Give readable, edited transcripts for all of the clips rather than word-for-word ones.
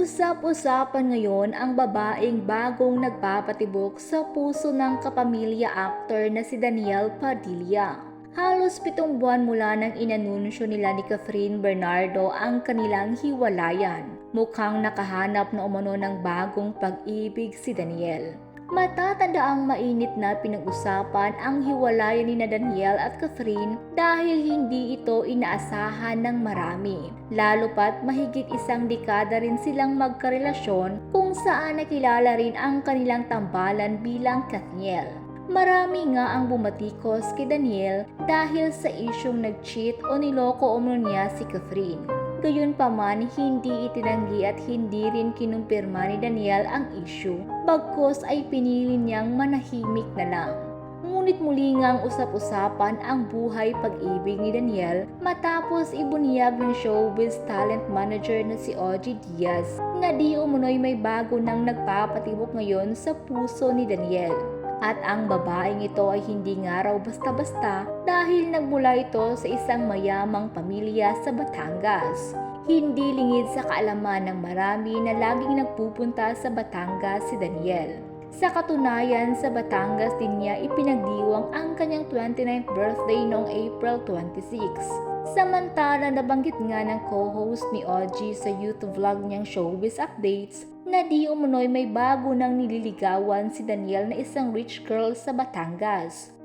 Usap-usapan ngayon ang babaeng bagong nagpapatibok sa puso ng kapamilya actor na si Danielle Padilla. Halos 7 buwan mula nang inanunsyo nila ni Catherine Bernardo ang kanilang hiwalayan. Mukhang nakahanap na umano ng bagong pag-ibig si Danielle. Matatandaang mainit na pinag-usapan ang hiwalayan ni Danielle at Catherine dahil hindi ito inaasahan ng marami. Lalo pat mahigit 1 dekada rin silang magkarelasyon kung saan nakilala rin ang kanilang tambalan bilang Katniel. Marami nga ang bumatikos kay Danielle dahil sa isyong nag-cheat o niloko umano niya si Catherine. Gayunpaman, hindi itinanggi at hindi rin kinumpirma ni Danielle ang issue, bagkus ay pinili niyang manahimik na lang. Ngunit muli ngang usap-usapan ang buhay pag-ibig ni Danielle matapos ibunyag ng showbiz talent manager na si Ogie Diaz na di umunoy may bago nang nagpapatibok ngayon sa puso ni Danielle. At ang babaeng ito ay hindi nga raw basta-basta dahil nagmula ito sa isang mayamang pamilya sa Batangas. Hindi lingid sa kaalaman ng marami na laging nagpupunta sa Batangas si Danielle. Sa katunayan, sa Batangas din niya ipinagdiwang ang kanyang 29th birthday noong April 26. Samantala, nabanggit nga ng co-host ni Ogie sa youth vlog niyang Showbiz Updates na di umunoy may bago nang nililigawan si Danielle na isang rich girl sa Batangas.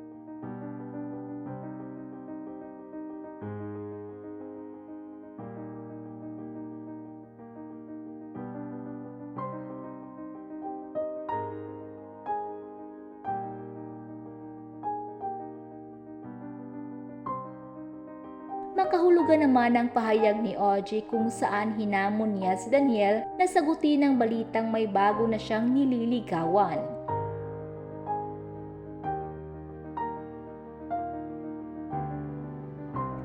Makahulugan naman ang pahayag ni Ogie kung saan hinamon niya si Danielle na sagutin ang balitang may bago na siyang nililigawan.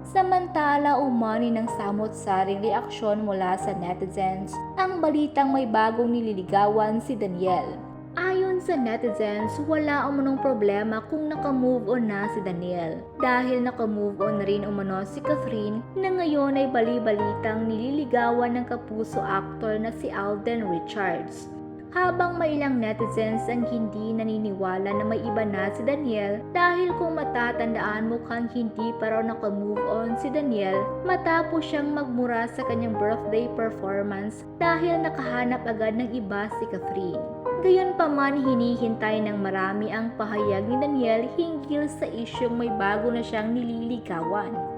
Samantala, umani ng samot-saring reaksyon mula sa netizens ang balitang may bagong nililigawan si Danielle. Ayon sa netizens, wala umanong problema kung naka-move on na si Danielle dahil naka-move on na rin umano si Catherine na ngayon ay bali-balitang nililigawan ng kapuso actor na si Alden Richards. Habang may ilang netizens ang hindi naniniwala na may iba na si Danielle dahil kung matatandaan mukhang hindi pa raw naka-move on si Danielle matapos siyang magmura sa kanyang birthday performance dahil nakahanap agad ng iba si Catherine. Gayunpaman, hinihintay ng marami ang pahayag ni Danielle hinggil sa isyong may bago na siyang nililigawan.